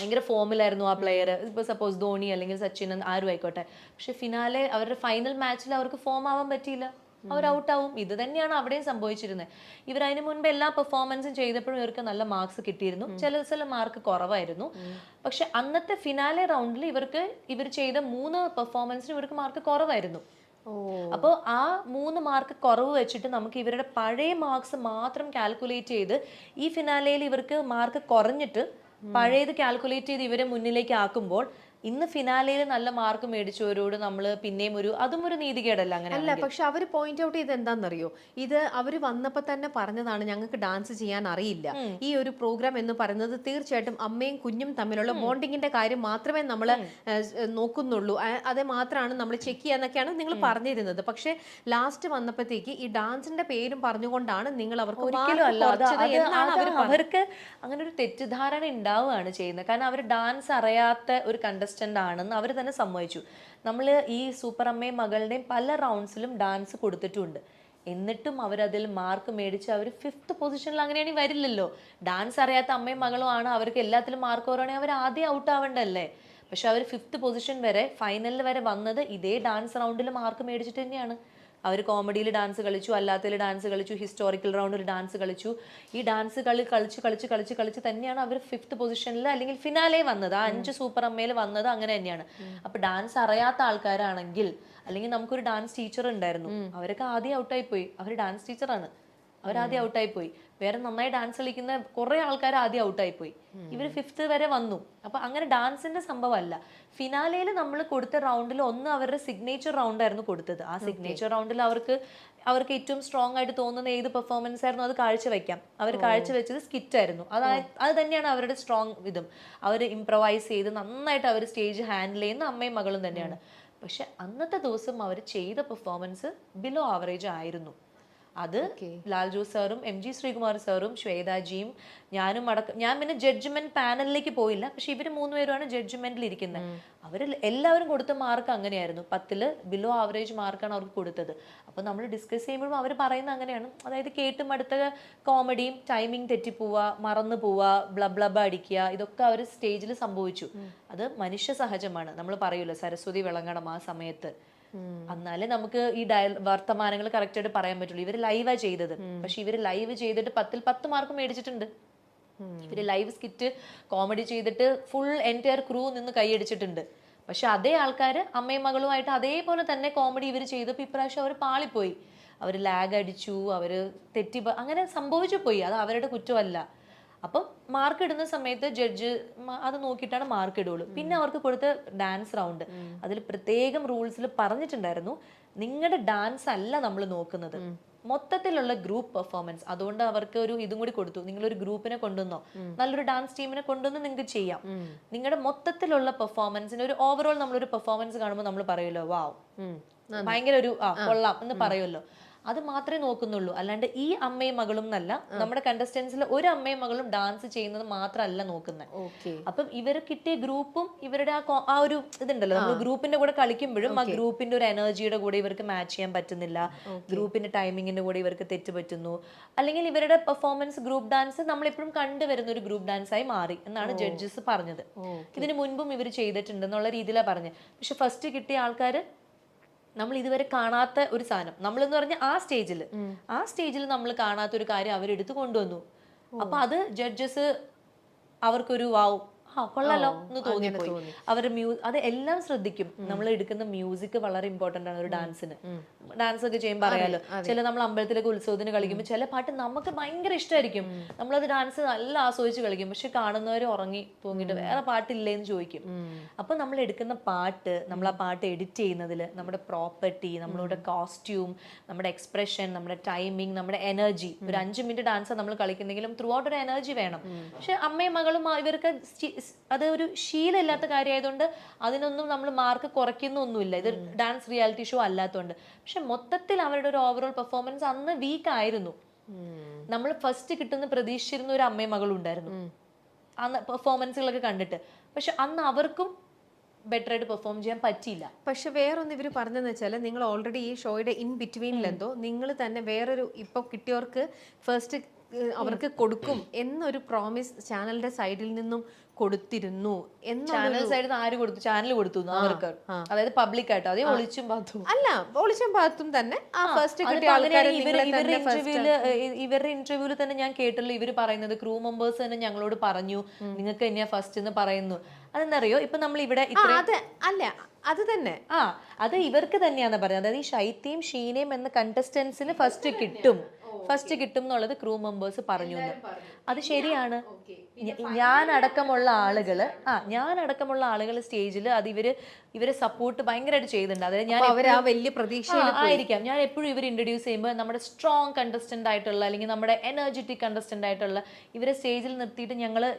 ഭയങ്കര ഫോമിലായിരുന്നു ആ പ്ലെയർ. ഇപ്പൊ സപ്പോസ് ധോണി അല്ലെങ്കിൽ സച്ചിൻ ആരും ആയിക്കോട്ടെ. പക്ഷെ ഫിനാലെ അവരുടെ ഫൈനൽ മാച്ചിൽ അവർക്ക് ഫോം ആവാൻ പറ്റിയില്ല, അവർ ഔട്ടാവും. ഇത് തന്നെയാണ് അവിടെയും സംഭവിച്ചിരുന്നത്. ഇവർ അതിന് മുൻപ് എല്ലാ പെർഫോമൻസും ചെയ്തപ്പോഴും ഇവർക്ക് നല്ല മാർക്സ് കിട്ടിയിരുന്നു, ചില മാർക്ക് കുറവായിരുന്നു. പക്ഷെ അന്നത്തെ ഫിനാലെ റൗണ്ടിൽ ഇവർ ചെയ്ത 3 പെർഫോമൻസിന് ഇവർക്ക് മാർക്ക് കുറവായിരുന്നു. അപ്പോൾ ആ 3 മാർക്ക് കുറവ് വെച്ചിട്ട് നമുക്ക് ഇവരുടെ പഴയ മാർക്സ് മാത്രം കാൽക്കുലേറ്റ് ചെയ്ത് ഈ ഫിനാലയിൽ ഇവർക്ക് മാർക്ക് കുറഞ്ഞിട്ട് പഴയത് കാൽക്കുലേറ്റ് ചെയ്ത് ഇവരെ മുന്നിലേക്ക് ആക്കുമ്പോൾ ഇന്ന് ഫിനാലയിൽ നല്ല മാർക്ക് മേടിച്ചവരോട് നമ്മൾ പിന്നെയും അതും ഒരു നീതികേടല്ല. അങ്ങനെ അല്ല, പക്ഷെ അവർ പോയിന്റ് ഔട്ട് ചെയ്ത് എന്താണെന്നറിയോ, ഇത് അവർ വന്നപ്പോൾ തന്നെ പറഞ്ഞതാണ് ഞങ്ങൾക്ക് ഡാൻസ് ചെയ്യാൻ അറിയില്ല. ഈ ഒരു പ്രോഗ്രാം എന്ന് പറയുന്നത് തീർച്ചയായിട്ടും അമ്മയും കുഞ്ഞും തമ്മിലുള്ള ബോണ്ടിങ്ങിന്റെ കാര്യം മാത്രമേ നമ്മൾ നോക്കുന്നുള്ളൂ, അത് മാത്രമാണ് നമ്മൾ ചെക്ക് ചെയ്യാന്നൊക്കെയാണ് നിങ്ങൾ പറഞ്ഞിരുന്നത്. പക്ഷെ ലാസ്റ്റ് വന്നപ്പോഴത്തേക്ക് ഈ ഡാൻസിന്റെ പേരും പറഞ്ഞുകൊണ്ടാണ് നിങ്ങൾ അവർക്ക് അവർക്ക് അങ്ങനെ ഒരു തെറ്റിദ്ധാരണ ഉണ്ടാവുകയാണ് ചെയ്യുന്നത്. കാരണം അവർ ഡാൻസ് അറിയാത്ത ഒരു കണ്ടസ്റ്റന്റ് ആണെന്ന് അവർ തന്നെ സമ്മതിച്ചു. നമ്മൾ ഈ സൂപ്പർ അമ്മയും മകളുടെയും പല റൗണ്ട്സിലും ഡാൻസ് കൊടുത്തിട്ടുണ്ട്. എന്നിട്ടും അവരതിൽ മാർക്ക് മേടിച്ച് അവർ 5th പൊസിഷനിൽ അങ്ങനെയാണെങ്കിൽ വരില്ലല്ലോ. ഡാൻസ് അറിയാത്ത അമ്മയും മകളും ആണ്, അവർക്ക് എല്ലാത്തിലും മാർക്ക് കുറവാണെങ്കിൽ അവർ ആദ്യം ഔട്ട് ആവേണ്ടല്ലേ. പക്ഷെ അവർ 5th പൊസിഷൻ വരെ ഫൈനലിൽ വരെ വന്നത് ഇതേ ഡാൻസ് റൗണ്ടിൽ മാർക്ക് മേടിച്ചിട്ട് തന്നെയാണ്. അവർ കോമഡിയിൽ ഡാൻസ് കളിച്ചു, അല്ലാത്തതിൽ ഡാൻസ് കളിച്ചു, ഹിസ്റ്റോറിക്കൽ റൗണ്ടിൽ ഡാൻസ് കളിച്ചു. ഈ ഡാൻസ് കളിച്ച് തന്നെയാണ് അവർ 5th പൊസിഷനിൽ അല്ലെങ്കിൽ ഫിനാലെ വന്നത്. ആ 5 സൂപ്പർ അമ്മയിൽ വന്നത് അങ്ങനെ തന്നെയാണ്. അപ്പൊ ഡാൻസ് അറിയാത്ത ആൾക്കാരാണെങ്കിൽ, അല്ലെങ്കിൽ നമുക്കൊരു ഡാൻസ് ടീച്ചർ ഉണ്ടായിരുന്നു, അവരൊക്കെ ആദ്യം ഔട്ടായി പോയി. അവർ ഡാൻസ് ടീച്ചറാണ്, അവരാദ്യം ഔട്ടായി പോയി. വേറെ നന്നായി ഡാൻസ് കളിക്കുന്ന കുറെ ആൾക്കാർ ആദ്യം ഔട്ടായി പോയി. ഇവർ 5th വരെ വന്നു. അപ്പൊ അങ്ങനെ ഡാൻസിന്റെ സംഭവമല്ല. ഫിനാലയിൽ നമ്മൾ കൊടുത്ത റൗണ്ടിൽ ഒന്ന് അവരുടെ സിഗ്നേച്ചർ റൗണ്ട് ആയിരുന്നു കൊടുത്തത്. ആ സിഗ്നേച്ചർ റൗണ്ടിൽ അവർക്ക് ഏറ്റവും സ്ട്രോങ് ആയിട്ട് തോന്നുന്ന ഏത് പെർഫോമൻസ് ആയിരുന്നു അത് കാഴ്ചവെക്കാം. അവർ കാഴ്ചവെച്ചത് സ്കിറ്റ് ആയിരുന്നു. അത് തന്നെയാണ് അവരുടെ സ്ട്രോങ് ഇതും. അവർ ഇംപ്രവൈസ് ചെയ്ത് നന്നായിട്ട് അവർ സ്റ്റേജ് ഹാൻഡിൽ ചെയ്യുന്ന അമ്മയും മകളും തന്നെയാണ്. പക്ഷെ അന്നത്തെ ദിവസം അവർ ചെയ്ത പെർഫോമൻസ് ബിലോ ആവറേജ് ആയിരുന്നു. അത് ലാൽ ജോസ് സാറും MG ശ്രീകുമാർ സാറും ശ്വേതാജിയും ഞാനും ഞാൻ പിന്നെ ജഡ്ജ്മെന്റ് പാനലിലേക്ക് പോയില്ല. പക്ഷെ ഇവർ 3 പേരുമാണ് ജഡ്ജ്മെന്റിൽ ഇരിക്കുന്നത്. അവർ എല്ലാവരും കൊടുത്ത മാർക്ക് അങ്ങനെയായിരുന്നു. 10ൽ ബിലോ ആവറേജ് മാർക്കാണ് അവർക്ക് കൊടുത്തത്. അപ്പൊ നമ്മൾ ഡിസ്കസ് ചെയ്യുമ്പോഴും അവർ പറയുന്നത് അങ്ങനെയാണ്. അതായത് കേട്ടും അടുത്ത കോമഡിയും ടൈമിങ് തെറ്റിപ്പോവുക, മറന്നു പോവുക, ബ്ലബ്ലബ അടിക്കുക, ഇതൊക്കെ അവർ സ്റ്റേജിൽ സംഭവിച്ചു. അത് മനുഷ്യ സഹജമാണ്. നമ്മൾ പറയൂല്ലോ സരസ്വതി വിളങ്ങണം ആ സമയത്ത്, എന്നാലേ നമുക്ക് ഈ വർത്തമാനങ്ങൾ കറക്റ്റ് ആയിട്ട് പറയാൻ പറ്റുള്ളൂ. ഇവര് ലൈവാ ചെയ്തത്. പക്ഷെ ഇവര് ലൈവ് ചെയ്തിട്ട് 10ൽ 10 മാർക്ക് മേടിച്ചിട്ടുണ്ട്. ഇവര് ലൈവ് സ്കിറ്റ് കോമഡി ചെയ്തിട്ട് ഫുൾ എൻറ്റയർ ക്രൂ നിന്ന് കൈയടിച്ചിട്ടുണ്ട്. പക്ഷെ അതേ ആൾക്കാർ അമ്മയും മകളുമായിട്ട് അതേപോലെ തന്നെ കോമഡി ഇവർ ചെയ്തപ്പോൾ ഇപ്രാവശ്യം അവർ പാളിപ്പോയി. അവർ ലാഗ് അടിച്ചു, അവർ അങ്ങനെ സംഭവിച്ചു പോയി. അത് അവരുടെ കുറ്റമല്ല. അപ്പം മാർക്ക് ഇടുന്ന സമയത്ത് ജഡ്ജ് അത് നോക്കിയിട്ടാണ് മാർക്ക് ഇടുള്ളൂ. പിന്നെ അവർക്ക് കൊടുത്ത ഡാൻസ് റൗണ്ട്, അതിൽ പ്രത്യേകം റൂൾസിൽ പറഞ്ഞിട്ടുണ്ടായിരുന്നു, നിങ്ങളുടെ ഡാൻസ് അല്ല നമ്മൾ നോക്കുന്നത്, മൊത്തത്തിലുള്ള ഗ്രൂപ്പ് പെർഫോമൻസ്. അതുകൊണ്ട് അവർക്ക് ഒരു ഇതും കൂടി കൊടുത്തു, നിങ്ങളൊരു ഗ്രൂപ്പിനെ കൊണ്ടുവന്നോ, നല്ലൊരു ഡാൻസ് ടീമിനെ കൊണ്ടുവന്ന് നിങ്ങൾക്ക് ചെയ്യാം. നിങ്ങളുടെ മൊത്തത്തിലുള്ള പെർഫോമൻസിന് ഒരു ഓവറോൾ നമ്മളൊരു പെർഫോമൻസ് കാണുമ്പോൾ നമ്മൾ പറയുമല്ലോ വാവ് ഭയങ്കര ഒരു കൊള്ളാം എന്ന് പറയുമല്ലോ. അത് മാത്രമേ നോക്കുന്നുള്ളൂ. അല്ലാണ്ട് ഈ അമ്മയും മകളും എന്നല്ല, നമ്മുടെ കണ്ടസ്റ്റൻസിൽ ഒരു അമ്മയും മകളും ഡാൻസ് ചെയ്യുന്നത് മാത്രമല്ല നോക്കുന്നത്. അപ്പം ഇവർ കിട്ടിയ ഗ്രൂപ്പും ഇവരുടെ ആ ഒരു ഇതുണ്ടല്ലോ, നമ്മൾ ഗ്രൂപ്പിന്റെ കൂടെ കളിക്കുമ്പോഴും ആ ഗ്രൂപ്പിന്റെ ഒരു എനർജിയുടെ കൂടെ ഇവർക്ക് മാച്ച് ചെയ്യാൻ പറ്റുന്നില്ല, ഗ്രൂപ്പിന്റെ ടൈമിങ്ങിന്റെ കൂടെ ഇവർക്ക് തെറ്റ് പറ്റുന്നു, അല്ലെങ്കിൽ ഇവരുടെ പെർഫോമൻസ് ഗ്രൂപ്പ് ഡാൻസ് നമ്മളെപ്പോഴും കണ്ടുവരുന്ന ഒരു ഗ്രൂപ്പ് ഡാൻസ് ആയി മാറി എന്നാണ് ജഡ്ജസ് പറഞ്ഞത്. ഇതിനു മുൻപും ഇവർ ചെയ്തിട്ടുണ്ട് എന്നുള്ള രീതിയിലാണ് പറഞ്ഞത്. പക്ഷെ ഫസ്റ്റ് കിട്ടിയ ആൾക്കാർ നമ്മൾ ഇതുവരെ കാണാത്ത ഒരു സാധനം, നമ്മളെന്ന് പറഞ്ഞ ആ സ്റ്റേജിൽ നമ്മൾ കാണാത്ത ഒരു കാര്യം അവരെടുത്ത് കൊണ്ടുവന്നു. അപ്പൊ അത് ജഡ്ജസ് അവർക്കൊരു വാവ് കൊള്ളാലോ എന്ന് തോന്നിപ്പോയി. അവരുടെ അത് എല്ലാം ശ്രദ്ധിക്കും. നമ്മൾ എടുക്കുന്ന മ്യൂസിക് വളരെ ഇമ്പോർട്ടന്റ് ആണ് ഒരു ഡാൻസിന്. ഡാൻസ് ഒക്കെ ചെയ്യുമ്പോൾ അറിയാലോ, ചില നമ്മൾ അമ്പലത്തിലൊക്കെ ഉത്സവത്തിന് കളിക്കുമ്പോൾ ചില പാട്ട് നമുക്ക് ഭയങ്കര ഇഷ്ടമായിരിക്കും, നമ്മളത് ഡാൻസ് നല്ല ആസ്വദിച്ച് കളിക്കും. പക്ഷെ കാണുന്നവർ ഉറങ്ങി തൂങ്ങിട്ട് വേറെ പാട്ടില്ലേന്ന് ചോദിക്കും. അപ്പൊ നമ്മൾ എടുക്കുന്ന പാട്ട്, നമ്മൾ ആ പാട്ട് എഡിറ്റ് ചെയ്യുന്നതിൽ നമ്മുടെ പ്രോപ്പർട്ടി, നമ്മളുടെ കോസ്റ്റ്യൂം, നമ്മുടെ എക്സ്പ്രഷൻ, നമ്മുടെ ടൈമിങ്, നമ്മുടെ എനർജി, ഒരു 5 മിനിറ്റ് ഡാൻസ് നമ്മൾ കളിക്കുന്നെങ്കിലും ത്രൂ ഔട്ട് ഒരു എനർജി വേണം. പക്ഷെ അമ്മയും മകളും ഇവർക്ക് അത് ഒരു ശീലമില്ലാത്ത കാര്യമായതുകൊണ്ട് അതിനൊന്നും നമ്മൾ മാർക്ക് കുറയ്ക്കുന്നൊന്നുമില്ല. ഇത് ഡാൻസ് റിയാലിറ്റി ഷോ അല്ലാത്തതുകൊണ്ട്. പക്ഷെ മൊത്തത്തിൽ അവരുടെ ഒരു ഓവറോൾ പെർഫോമൻസ് അന്ന് വീക്ക് ആയിരുന്നു. നമ്മൾ ഫസ്റ്റ് കിട്ടുന്ന പ്രതീക്ഷിച്ചിരുന്ന ഒരു അമ്മയും മകളും ഉണ്ടായിരുന്നു അന്ന് പെർഫോമൻസുകളൊക്കെ കണ്ടിട്ട്. പക്ഷെ അന്ന് അവർക്കും ബെറ്റർ ആയിട്ട് പെർഫോം ചെയ്യാൻ പറ്റിയില്ല. പക്ഷെ വേറൊന്ന് ഇവർ പറഞ്ഞതെന്ന് വെച്ചാൽ, നിങ്ങൾ ഓൾറെഡി ഈ ഷോയുടെ ഇൻ ബിറ്റ്വീനിലെന്തോ നിങ്ങൾ തന്നെ വേറൊരു ഇപ്പോൾ കിട്ടിയവർക്ക് ഫസ്റ്റ് അവർക്ക് കൊടുക്കും എന്നൊരു പ്രോമിസ് ചാനലിന്റെ സൈഡിൽ നിന്നും കൊടുത്തിരുന്നു ചാനൽ സൈഡിൽ ആര് കൊടുത്തു? ചാനൽ കൊടുത്തു അവർക്ക്, അതായത് പബ്ലിക് ആയിട്ട്. അതേ ഒളിച്ചും പാത്തും അല്ല, ഒളിച്ചും പാത്തും തന്നെ ആ ഫസ്റ്റ് കിട്ടിയ ആൾക്കാരെ ഇവരുടെ ഇന്റർവ്യൂവിൽ തന്നെ ഞാൻ കേട്ടല്ലോ ഇവര് പറയുന്നത്, ക്രൂ മെമ്പേഴ്സ് തന്നെ ഞങ്ങളോട് പറഞ്ഞു നിങ്ങൾക്ക് തന്നെയാ ഫസ്റ്റ് എന്ന് പറയുന്നു. അതെന്തറിയോ, ഇപ്പൊ നമ്മൾ ഇവിടെ അല്ല അത് തന്നെ അത് ഇവർക്ക് തന്നെയാന്ന് പറയുന്നത്. അതായത് ഈ ശൈത്യയും ഷീനയും എന്ന കണ്ടസ്റ്റൻസിന് ഫസ്റ്റ് കിട്ടും എന്നുള്ളത് ക്രൂ മെമ്പേഴ്സ് പറഞ്ഞു. അത് ശരിയാണ്. ഞാനടക്കമുള്ള ആളുകൾ സ്റ്റേജിൽ അത് ഇവരെ സപ്പോർട്ട് ഭയങ്കരമായിട്ട് ചെയ്യുന്നുണ്ട്. അതായത് ഞാൻ വലിയ പ്രതീക്ഷ ആയിരിക്കാം. ഞാൻ എപ്പോഴും ഇവർ ഇൻട്രൊഡ്യൂസ് ചെയ്യുമ്പോൾ നമ്മുടെ സ്ട്രോങ് കണ്ടസ്റ്റന്റ് ആയിട്ടുള്ള അല്ലെങ്കിൽ നമ്മുടെ എനർജറ്റിക് കണ്ടസ്റ്റന്റ് ആയിട്ടുള്ള ഇവരെ സ്റ്റേജിൽ നിർത്തിയിട്ട്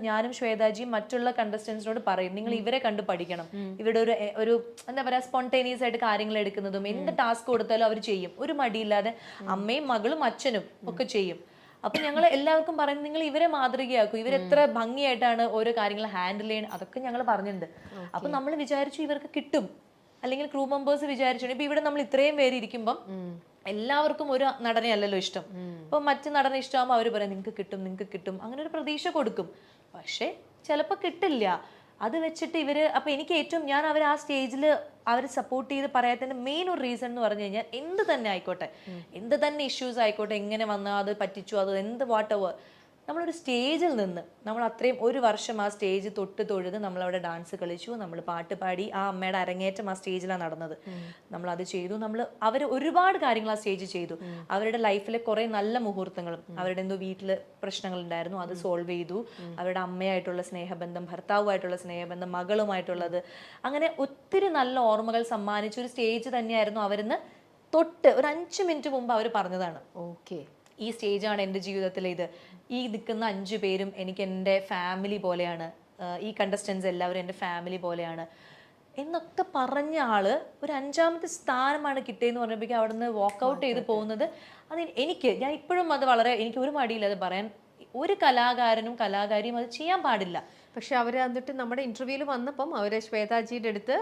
ഞാനും ശ്വേതാജിയും മറ്റുള്ള കണ്ടസ്റ്റൻസിനോട് പറയും, നിങ്ങൾ ഇവരെ കണ്ട് പഠിക്കണം. ഇവരുടെ ഒരു എന്താ പറയാ സ്പോണ്ടേനിയസ് ആയിട്ട് കാര്യങ്ങൾ എടുക്കുന്നതും എന്ത് ടാസ്ക് കൊടുത്താലും അവർ ചെയ്യും, ഒരു മടിയില്ലാതെ. അമ്മയും മകളും അച്ഛനും ഒക്കെ ചെയ്യും. അപ്പൊ ഞങ്ങൾ എല്ലാവർക്കും പറയുന്നത്, നിങ്ങൾ ഇവരെ മാതൃകയാക്കും, ഇവരെത്ര ഭംഗിയായിട്ടാണ് ഓരോ കാര്യങ്ങൾ ഹാൻഡിൽ ചെയ്യുന്നത്, അതൊക്കെ ഞങ്ങൾ പറഞ്ഞിട്ടുണ്ട്. അപ്പൊ നമ്മൾ വിചാരിച്ചു ഇവർക്ക് കിട്ടും, അല്ലെങ്കിൽ ക്രൂ മെമ്പേഴ്സ് വിചാരിച്ചു. ഇപ്പൊ ഇവിടെ നമ്മൾ ഇത്രയും പേര് ഇരിക്കുമ്പം എല്ലാവർക്കും ഒരു നടനെ അല്ലല്ലോ ഇഷ്ടം. അപ്പൊ മറ്റു നടനെ ഇഷ്ടമാകുമ്പോൾ അവർ പറയും നിങ്ങൾക്ക് കിട്ടും, അങ്ങനെ ഒരു പ്രതീക്ഷ കൊടുക്കും. പക്ഷെ ചിലപ്പോൾ കിട്ടില്ല. അത് വെച്ചിട്ട് അപ്പൊ എനിക്ക് ഏറ്റവും ഞാൻ അവർ ആ സ്റ്റേജിൽ അവർ സപ്പോർട്ട് ചെയ്ത് പറയാത്തതിന്റെ മെയിൻ ഒരു റീസൺ എന്ന് പറഞ്ഞു കഴിഞ്ഞാൽ, എന്ത് തന്നെ ആയിക്കോട്ടെ, എന്ത് തന്നെ ഇഷ്യൂസ് ആയിക്കോട്ടെ, എങ്ങനെ വന്നാൽ അത് പറ്റിച്ചു, അത് എന്ത് വാട്ട് എവർ, നമ്മളൊരു സ്റ്റേജിൽ നിന്ന് നമ്മൾ അത്രയും ഒരു വർഷം ആ സ്റ്റേജ് തൊഴുത് നമ്മളവിടെ ഡാൻസ് കളിച്ചു, നമ്മൾ പാട്ട് പാടി. ആ അമ്മയുടെ അരങ്ങേറ്റം ആ സ്റ്റേജിലാണ് നടന്നത്. നമ്മൾ അത് ചെയ്തു. അവർ ഒരുപാട് കാര്യങ്ങൾ ആ സ്റ്റേജ് ചെയ്തു. അവരുടെ ലൈഫിലെ കുറെ നല്ല മുഹൂർത്തങ്ങളും, അവരുടെ എന്തോ വീട്ടില് പ്രശ്നങ്ങൾ ഉണ്ടായിരുന്നു, അത് സോൾവ് ചെയ്തു. അവരുടെ അമ്മയായിട്ടുള്ള സ്നേഹബന്ധം, ഭർത്താവുമായിട്ടുള്ള സ്നേഹബന്ധം, മകളുമായിട്ടുള്ളത്, അങ്ങനെ ഒത്തിരി നല്ല ഓർമ്മകൾ സമ്മാനിച്ച ഒരു സ്റ്റേജ് തന്നെയായിരുന്നു. അവരിന്ന് ഒരു 5 മിനിറ്റ് മുമ്പ് അവർ പറഞ്ഞതാണ്, ഈ സ്റ്റേജാണ് എൻ്റെ ജീവിതത്തിലെ ഈ നിൽക്കുന്ന 5 പേരും എനിക്ക് എൻ്റെ ഫാമിലി പോലെയാണ്, ഈ കണ്ടസ്റ്റൻസ് എല്ലാവരും എൻ്റെ ഫാമിലി പോലെയാണ് എന്നൊക്കെ പറഞ്ഞ ആള് ഒരു 5ാമത്തെ സ്ഥാനമാണ് കിട്ടിയെന്ന് പറഞ്ഞപ്പോഴേക്കും അവിടെ നിന്ന് വാക്കൗട്ട് ചെയ്ത് പോകുന്നത്. അത് ഞാൻ ഇപ്പോഴും അത് എനിക്ക് ഒരു മടിയില്ല അത് പറയാൻ. ഒരു കലാകാരനും കലാകാരിയും അത് ചെയ്യാൻ പാടില്ല. പക്ഷെ അവർ എന്നിട്ട് നമ്മുടെ ഇന്റർവ്യൂവിൽ വന്നപ്പം അവര് ശ്വേതാജിയുടെ അടുത്ത്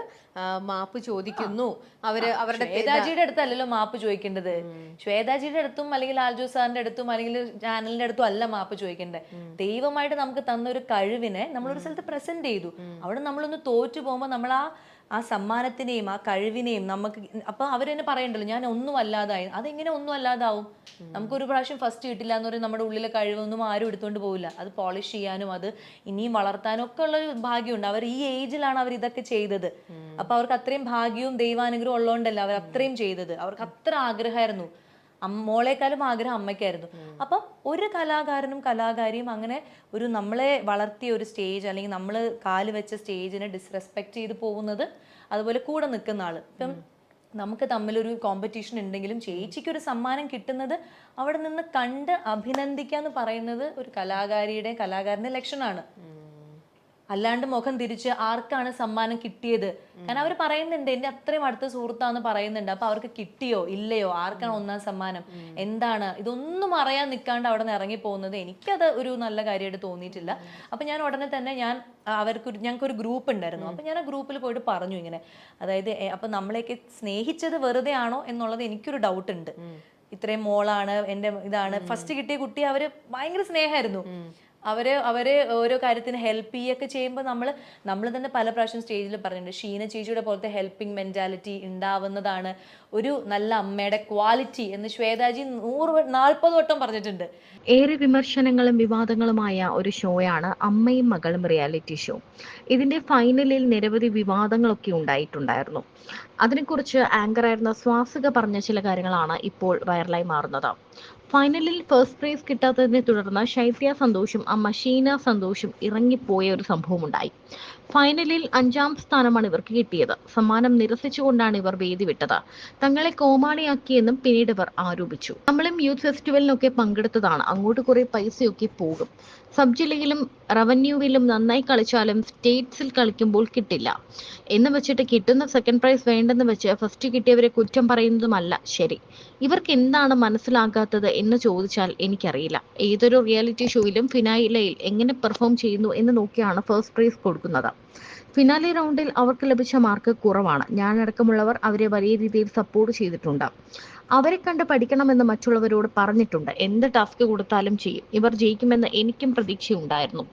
മാപ്പ് ചോദിക്കുന്നു. അവരുടെ ശ്വേതാജിയുടെ അടുത്തല്ലല്ലോ മാപ്പ് ചോദിക്കേണ്ടത്. ശ്വേതാജിയുടെ അടുത്തും അല്ലെങ്കിൽ ലാൽജോ സാറിന്റെ അടുത്തും അല്ലെങ്കിൽ ചാനലിന്റെ അടുത്തും അല്ല മാപ്പ് ചോദിക്കേണ്ടത്. ദൈവമായിട്ട് നമുക്ക് തന്ന ഒരു കഴിവിനെ നമ്മളൊരു സ്ഥലത്ത് പ്രസന്റ് ചെയ്തു. അവിടെ നമ്മളൊന്ന് തോറ്റു പോകുമ്പോൾ നമ്മൾ ആ സമ്മാനത്തിനെയും ആ കഴിവിനെയും നമുക്ക് അപ്പൊ അവരെന്നെ പറയണ്ടല്ലോ ഞാൻ ഒന്നും അല്ലാതായി. അതെങ്ങനെ ഒന്നും അല്ലാതാവും? നമുക്കൊരു പ്രാവശ്യം ഫസ്റ്റ് കിട്ടില്ല എന്ന് പറയും, നമ്മുടെ ഉള്ളിലെ കഴിവൊന്നും ആരും എടുത്തുകൊണ്ട് പോകില്ല. അത് പോളിഷ് ചെയ്യാനും അത് ഇനിയും വളർത്താനും ഒക്കെ ഉള്ള ഭാഗ്യമുണ്ട്. അവർ ഈ ഏജിലാണ് അവർ ഇതൊക്കെ ചെയ്തത്. അപ്പൊ അവർക്ക് അത്രയും ഭാഗ്യവും ദൈവാനുഗ്രഹവും ഉള്ളതുകൊണ്ടല്ല അവർ അത്രയും ചെയ്തത്. അവർക്ക് അത്ര ആഗ്രഹമായിരുന്നു. മോളെക്കാളും ആഗ്രഹം അമ്മയ്ക്കായിരുന്നു. അപ്പം ഒരു കലാകാരനും കലാകാരിയും അങ്ങനെ ഒരു നമ്മളെ വളർത്തിയ ഒരു സ്റ്റേജ് അല്ലെങ്കിൽ നമ്മൾ കാല് വെച്ച സ്റ്റേജിനെ ഡിസ്റെസ്പെക്ട് ചെയ്ത് പോകുന്നത്, അതുപോലെ കൂടെ നിൽക്കുന്ന ആള്. ഇപ്പം നമുക്ക് തമ്മിലൊരു കോമ്പറ്റീഷൻ ഉണ്ടെങ്കിലും ചേച്ചിക്ക് ഒരു സമ്മാനം കിട്ടുന്നത് അവിടെ നിന്ന് കണ്ട് അഭിനന്ദിക്കാന്ന് പറയുന്നത് ഒരു കലാകാരന്റെ ലക്ഷണമാണ്. അല്ലാണ്ട് മുഖം തിരിച്ച് ആർക്കാണ് സമ്മാനം കിട്ടിയത്, കാരണം അവർ പറയുന്നുണ്ട് എന്റെ അത്രയും അടുത്ത സുഹൃത്താന്ന് പറയുന്നുണ്ട്. അപ്പൊ അവർക്ക് കിട്ടിയോ ഇല്ലയോ, ആർക്കാണ് 1ാം സമ്മാനം, എന്താണ്, ഇതൊന്നും അറിയാൻ നിൽക്കാണ്ട് അവിടെ നിന്ന് ഇറങ്ങി പോകുന്നത് എനിക്കത് ഒരു നല്ല കാര്യമായിട്ട് തോന്നിയിട്ടില്ല. അപ്പൊ ഞാൻ ഉടനെ തന്നെ ഞങ്ങൾക്കൊരു ഗ്രൂപ്പ് ഉണ്ടായിരുന്നു. അപ്പൊ ഞാൻ ആ ഗ്രൂപ്പിൽ പോയിട്ട് പറഞ്ഞു ഇങ്ങനെ, അതായത് അപ്പൊ നമ്മളെയൊക്കെ സ്നേഹിച്ചത് വെറുതെ ആണോ എന്നുള്ളത് എനിക്കൊരു ഡൗട്ട് ഉണ്ട്. ഇത്രയും മോളാണ് എൻ്റെ ഇതാണ് ഫസ്റ്റ് കിട്ടിയ കുട്ടി, അവര് ഭയങ്കര സ്നേഹമായിരുന്നു. അവര് ഓരോ കാര്യത്തിന് ഹെൽപ്പ് ചെയ്യൊക്കെ ചെയ്യുമ്പോൾ നമ്മൾ തന്നെ പല പ്രാവശ്യം സ്റ്റേജിൽ പറഞ്ഞിട്ടുണ്ട്, ഷീന ചേച്ചിയുടെ പോലത്തെ ഹെൽപ്പിംഗ് മെന്റാലിറ്റി ഉണ്ടാവുന്നതാണ് ഒരു നല്ല അമ്മയുടെ ക്വാളിറ്റി എന്ന് ശ്വേതാജി 140 വട്ടം പറഞ്ഞിട്ടുണ്ട്. ഏറെ വിമർശനങ്ങളും വിവാദങ്ങളുമായ ഒരു ഷോയാണ് അമ്മയും മകളും റിയാലിറ്റി ഷോ. ഇതിന്റെ ഫൈനലിൽ നിരവധി വിവാദങ്ങളൊക്കെ ഉണ്ടായിട്ടുണ്ടായിരുന്നു. അതിനെക്കുറിച്ച് ആങ്കറായിരുന്ന സ്വാസിക പറഞ്ഞ ചില കാര്യങ്ങളാണ് ഇപ്പോൾ വൈറലായി മാറുന്നത്. ഫൈനലിൽ ഫസ്റ്റ് പ്രൈസ് കിട്ടാത്തതിനെ തുടർന്ന് ശൈത്യ സന്തോഷും അമ്മ ഷീന സന്തോഷും ഇറങ്ങിപ്പോയ ഒരു സംഭവമുണ്ടായി. ഫൈനലിൽ 5ാം സ്ഥാനമാണ് ഇവർക്ക് കിട്ടിയത്. സമ്മാനം നിരസിച്ചുകൊണ്ടാണ് ഇവർ വേദി വിട്ടത്. തങ്ങളെ കോമാളിയാക്കിയെന്നും പിന്നീട് ഇവർ ആരോപിച്ചു. നമ്മളും യൂത്ത് ഫെസ്റ്റിവലിനൊക്കെ പങ്കെടുത്തതാണ്, അങ്ങോട്ട് കുറെ പൈസയൊക്കെ പോകും. സബ് ജില്ലയിലും റവന്യൂവിലും നന്നായി കളിച്ചാലും സ്റ്റേറ്റ്സിൽ കളിക്കുമ്പോൾ കിട്ടില്ല എന്ന് വെച്ചിട്ട് കിട്ടുന്ന സെക്കൻഡ് പ്രൈസ് വേണ്ടെന്ന് വെച്ച് ഫസ്റ്റ് കിട്ടിയവരെ കുറ്റം പറയുന്നതുമല്ല ശരി. ഇവർക്ക് എന്താണ് മനസ്സിലാകാത്തത് എന്ന് ചോദിച്ചാൽ എനിക്കറിയില്ല. ഏതൊരു റിയാലിറ്റി ഷോയിലും ഫിനായിലയിൽ എങ്ങനെ പെർഫോം ചെയ്യുന്നു എന്ന് നോക്കിയാണ് ഫസ്റ്റ് പ്രൈസ് കൊടുക്കുന്നത്. ഫിനാലെ റൗണ്ടിൽ അവർക്ക് ലഭിച്ച മാർക്ക് കുറവാണ്. ഞാനടക്കമുള്ളവർ അവരെ വലിയ രീതിയിൽ സപ്പോർട്ട് ചെയ്തിട്ടുണ്ട്. അവരെ കണ്ട് പഠിക്കണമെന്ന് മറ്റുള്ളവരോട് പറഞ്ഞിട്ടുണ്ട്. എന്ത് ടാസ്ക് കൊടുത്താലും ചെയ്യും. ഇവർ ജയിക്കുമെന്ന് എനിക്കും പ്രതീക്ഷയുണ്ടായിരുന്നു.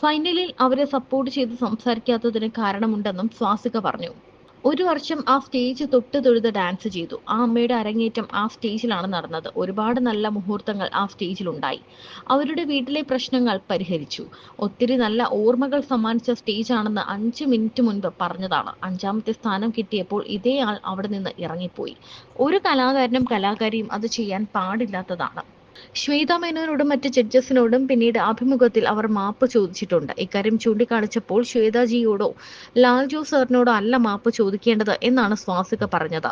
ഫൈനലിൽ അവരെ സപ്പോർട്ട് ചെയ്ത് സംസാരിക്കാത്തതിന് കാരണമുണ്ടെന്നും സ്വാസിക പറഞ്ഞു. 1 വർഷം ആ സ്റ്റേജ് തൊട്ട് തൊഴുത് ഡാൻസ് ചെയ്തു. ആ അമ്മയുടെ അരങ്ങേറ്റം ആ സ്റ്റേജിലാണ് നടന്നത്. ഒരുപാട് നല്ല മുഹൂർത്തങ്ങൾ ആ സ്റ്റേജിലുണ്ടായി. അവരുടെ വീട്ടിലെ പ്രശ്നങ്ങൾ പരിഹരിച്ചു. ഒത്തിരി നല്ല ഓർമ്മകൾ സമ്മാനിച്ച സ്റ്റേജാണെന്ന് 5 മിനിറ്റ് മുൻപ് പറഞ്ഞതാണ്. 5ാമത്തെ സ്ഥാനം കിട്ടിയപ്പോൾ ഇതേ ആൾ അവിടെ നിന്ന് ഇറങ്ങിപ്പോയി. ഒരു കലാകാരനും കലാകാരിയും അത് ചെയ്യാൻ പാടില്ലാത്തതാണ്. ശ്വേത മേനോനോടും മറ്റ് ജഡ്ജസിനോടും പിന്നീട് അഭിമുഖത്തിൽ അവർ മാപ്പ് ചോദിച്ചിട്ടുണ്ട്. ഇക്കാര്യം ചൂണ്ടിക്കാണിച്ചപ്പോൾ ശ്വേതാജിയോടോ ലാൽജോ സാറിനോടോ അല്ല മാപ്പ് ചോദിക്കേണ്ടത് എന്നാണ് സ്വാസിക പറഞ്ഞത്.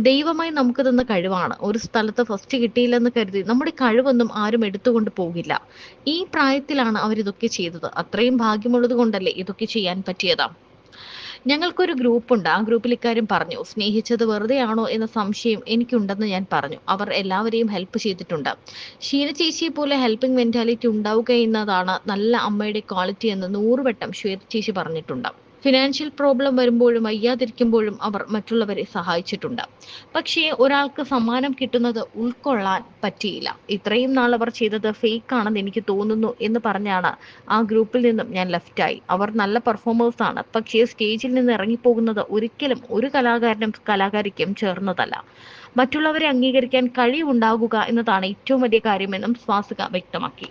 ദൈവമായി നമുക്ക് തന്ന കഴിവാണ്. ഒരു സ്ഥലത്ത് ഫസ്റ്റ് കിട്ടിയില്ലെന്ന് കരുതി നമ്മുടെ കഴിവൊന്നും ആരും എടുത്തുകൊണ്ട് പോകില്ല. ഈ പ്രായത്തിലാണ് അവരിതൊക്കെ ചെയ്തത്. അത്രയും ഭാഗ്യമുള്ളത് കൊണ്ടല്ലേ ഇതൊക്കെ ചെയ്യാൻ പറ്റിയത്. ഞങ്ങൾക്കൊരു ഗ്രൂപ്പുണ്ട്. ആ ഗ്രൂപ്പിൽ ഇക്കാര്യം പറഞ്ഞു. സ്നേഹിച്ചത് വെറുതെയാണോ എന്ന സംശയം എനിക്കുണ്ടെന്ന് ഞാൻ പറഞ്ഞു. അവർ എല്ലാവരെയും ഹെൽപ്പ് ചെയ്തിട്ടുണ്ട്. ഷീന ചേച്ചിയെ പോലെ ഹെൽപ്പിംഗ് മെന്റാലിറ്റി ഉണ്ടാവുക എന്നതാണ് നല്ല അമ്മയുടെ ക്വാളിറ്റി എന്ന് 100 വട്ടം ശ്വേത ചേച്ചി പറഞ്ഞിട്ടുണ്ട്. ഫിനാൻഷ്യൽ പ്രോബ്ലം വരുമ്പോഴും വയ്യാതിരിക്കുമ്പോഴും അവർ മറ്റുള്ളവരെ സഹായിച്ചിട്ടുണ്ട്. പക്ഷേ ഒരാൾക്ക് സമ്മാനം കിട്ടുന്നത് ഉൾക്കൊള്ളാൻ പറ്റിയില്ല. ഇത്രയും നാൾ അവർ ചെയ്തത് ഫേക്ക് ആണെന്ന് എനിക്ക് തോന്നുന്നു എന്ന് പറഞ്ഞാണ് ആ ഗ്രൂപ്പിൽ നിന്നും ഞാൻ ലെഫ്റ്റായി. അവർ നല്ല പെർഫോമേഴ്സ് ആണ്. പക്ഷേ സ്റ്റേജിൽ നിന്ന് ഇറങ്ങിപ്പോകുന്നത് ഒരിക്കലും ഒരു കലാകാരനും കലാകാരിക്കും ചേർന്നതല്ല. മറ്റുള്ളവരെ അംഗീകരിക്കാൻ കഴിവുണ്ടാകുക എന്നതാണ് ഏറ്റവും വലിയ കാര്യമെന്നും സ്വാസിക വ്യക്തമാക്കി.